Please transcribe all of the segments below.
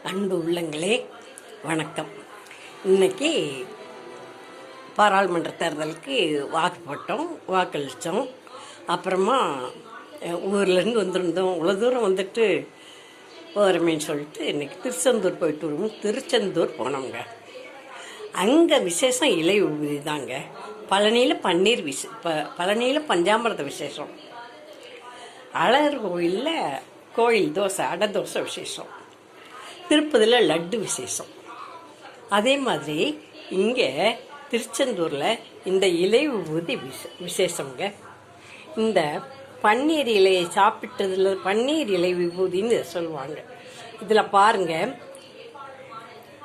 அன்பு உள்ளங்களே வணக்கம். இன்னைக்கு பாராளுமன்ற தேர்தலுக்கு வாக்களித்தோம். அப்புறமா ஊர்லேருந்து வந்திருந்தோம். இவ்வளோ தூரம் வந்துட்டு போகிறமேன்னு சொல்லிட்டு இன்றைக்கி திருச்செந்தூர் போயிட்டு வருவோம். திருச்செந்தூர் போனோங்க. அங்கே விசேஷம் இலை விபூதி தாங்க. பழனியில் பழனியில் பஞ்சாமிரத விசேஷம். அழகர் கோயிலில் கோயில் தோசை அடை தோசை விசேஷம். திருப்பதியில் லட்டு விசேஷம். அதே மாதிரி இங்கே திருச்செந்தூரில் இந்த இலை விபூதி விசேஷங்க. இந்த பன்னீர் இலையை சாப்பிட்டதில் பன்னீர் இலை விபூதின்னு சொல்லுவாங்க. இதில் பாருங்கள்,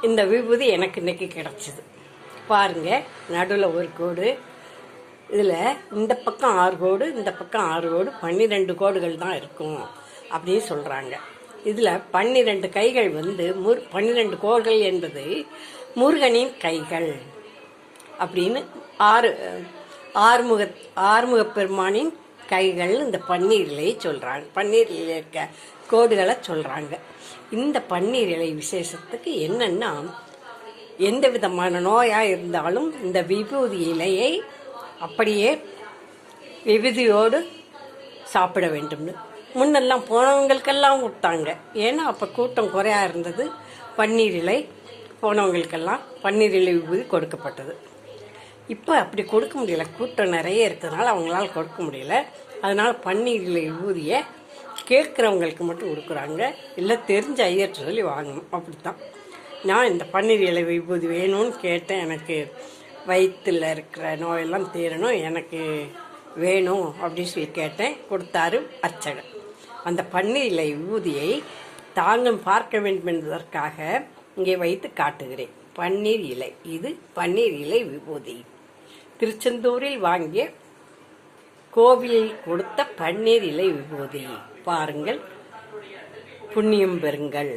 இந்த விபூதி எனக்கு இன்னைக்கு கிடச்சிது. பாருங்கள், நடுவில் ஒரு கோடு, இதில் இந்த பக்கம் 6 கோடு, இந்த பக்கம் 6 கோடு, 12 கோடுகள் தான் இருக்கும் அப்படின்னு சொல்கிறாங்க. இதில் 12 கைகள் 12 கோள்கள் என்பது முருகனின் கைகள் அப்படின்னு ஆறுமுக பெருமானின் கைகள் இந்த பன்னீர் இலையை சொல்கிறாங்க. பன்னீர் இலை இருக்க கோடுகளை சொல்கிறாங்க. இந்த பன்னீர் இலை விசேஷத்துக்கு என்னென்னா, எந்த விதமான நோயாக இருந்தாலும் இந்த விபூதி இலையை அப்படியே விபூதியோடு சாப்பிட வேண்டும்னு முன்னெல்லாம் போனவங்களுக்கெல்லாம் கொடுத்தாங்க. ஏன்னா அப்போ கூட்டம் குறையா இருந்தது. பன்னீர் இலை போனவங்களுக்கெல்லாம் பன்னீர் இலை விபூதி கொடுக்கப்பட்டது. இப்போ அப்படி கொடுக்க முடியல, கூட்டம் நிறைய இருக்கிறதுனால அவங்களால கொடுக்க முடியல. அதனால் பன்னீர் இலை விபூதியை கேட்குறவங்களுக்கு மட்டும் கொடுக்குறாங்க. இல்லை தெரிஞ்ச ஐயர்கிட்ட சொல்லி வாங்கணும். அப்படித்தான் நான் இந்த பன்னீர் இலை விபூதி வேணும்னு கேட்டேன். எனக்கு வயிற்றில் இருக்கிற நோயெல்லாம் தீரணும், எனக்கு வேணும் அப்படின்னு சொல்லி கேட்டேன். கொடுத்தாரு அர்ச்சகர். அந்த பன்னீர் இலை விபூதியை தாங்கள் பார்க்க வேண்டும் என்பதற்காக இங்கே வைத்து காட்டுகிறேன். பன்னீர் இலை, இது பன்னீர் இலை விபூதி. திருச்செந்தூரில் வாங்கிய கோவிலில் கொடுத்த பன்னீர் இலை விபூதி. பாருங்கள், புண்ணியம் பெறுங்கள்.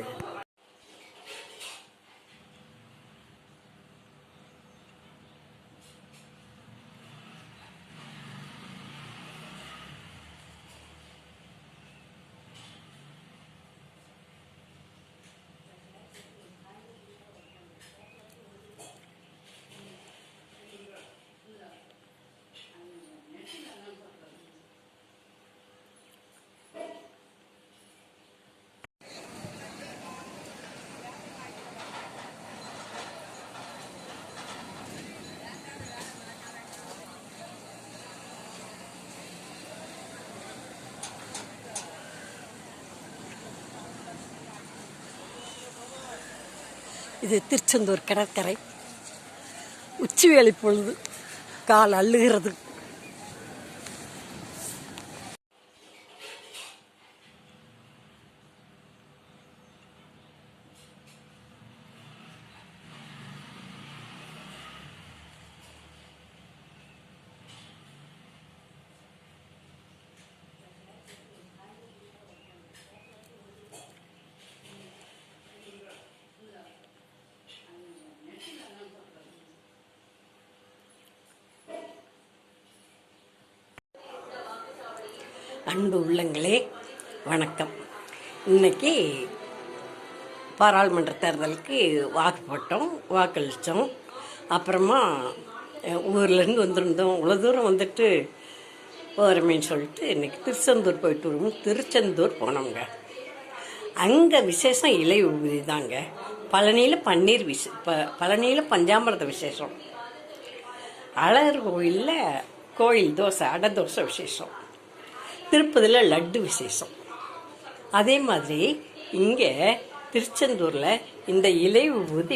இது திருச்செந்தூர் கடற்கரை. உச்சிவேளை பொழுது, கால் அள்ளுகிறது. அன்பு உள்ளங்களே வணக்கம். இன்னைக்கு பாராளுமன்ற தேர்தலுக்கு வாக்களித்தோம். அப்புறமா ஊர்லேருந்து வந்திருந்தோம். இவ்வளோ தூரம் வந்துட்டு போகிறமேன்னு சொல்லிட்டு இன்றைக்கி திருச்செந்தூர் போயிட்டு வருவோம். திருச்செந்தூர் போனோங்க. அங்கே விசேஷம் இலை விபூதி தாங்க. பழனியில் பழனியில் பஞ்சாமிரத விசேஷம். அழகர் கோயிலில் கோயில் தோசை அடை தோசை விசேஷம். திருப்பதியில் லட்டு விசேஷம். அதே மாதிரி இங்கே திருச்செந்தூரில் இந்த இலை விபூதி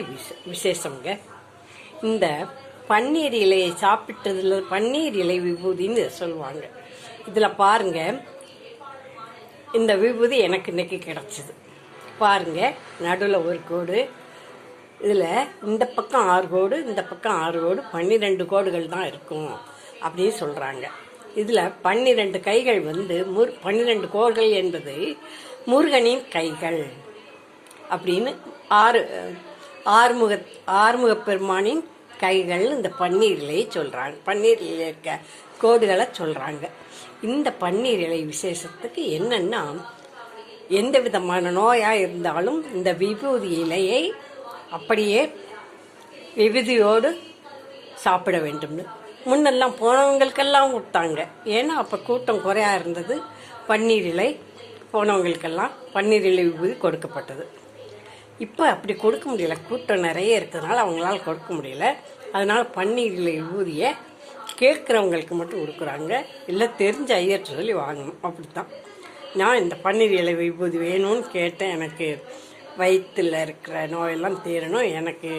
விசேஷங்க. இந்த பன்னீர் இலையை சாப்பிட்டதில் பன்னீர் இலை விபூதின்னு சொல்லுவாங்க. இதில் பாருங்கள், இந்த விபூதி எனக்கு இன்னைக்கு கிடச்சிது. பாருங்கள், நடுவில் ஒரு கோடு, இதில் இந்த பக்கம் 6 கோடு, இந்த பக்கம் 6 கோடு, 12 கோடுகள் தான் இருக்கும் அப்படின்னு சொல்கிறாங்க. இதில் 12 கைகள் 12 கோள்கள் என்பது முருகனின் கைகள் அப்படின்னு ஆறுமுக பெருமானின் கைகள் இந்த பன்னீர் இலையை சொல்கிறாங்க. பன்னீர் இலை இருக்க கோடுகளை சொல்கிறாங்க. இந்த பன்னீர் இலை விசேஷத்துக்கு என்னென்னா, எந்த விதமான நோயாக இருந்தாலும் இந்த விபூதி இலையை அப்படியே விபூதியோடு சாப்பிட வேண்டும்னு முன்னெல்லாம் போனவங்களுக்கெல்லாம் கொடுத்தாங்க. ஏன்னா அப்போ கூட்டம் குறையா இருந்தது. பன்னீர் இலை போனவங்களுக்கெல்லாம் பன்னீர் இலை விபூதி கொடுக்கப்பட்டது. இப்போ அப்படி கொடுக்க முடியல, கூட்டம் நிறைய இருக்கிறதுனால அவங்களால கொடுக்க முடியல. அதனால் பன்னீர் இலை விபூதியை கேட்குறவங்களுக்கு மட்டும் கொடுக்குறாங்க, இல்லை தெரிஞ்ச ஐயர்கிட்ட சொல்லி வாங்கணும். அப்படித்தான் நான் இந்த பன்னீர் இலை விபூதி வேணும்னு கேட்டேன். எனக்கு வயிற்றில் இருக்கிற நோயெல்லாம் தீரணும், எனக்கு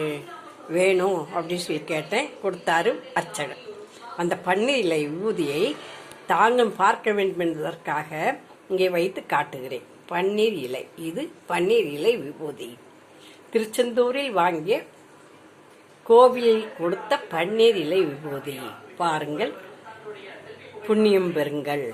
வேணும் அப்படின்னு சொல்லி கேட்டேன். கொடுத்தாரு அர்ச்சகர். அந்த பன்னீர் இலை விபூதியை தாங்களும் பார்க்க வேண்டும் என்பதற்காக இங்கே வைத்து காட்டுகிறேன். பன்னீர் இலை, இது பன்னீர் இலை விபூதி. திருச்செந்தூரில் வாங்கிய கோவிலில் கொடுத்த பன்னீர் இலை விபூதி. பாருங்கள், புண்ணியம் பெறுங்கள்.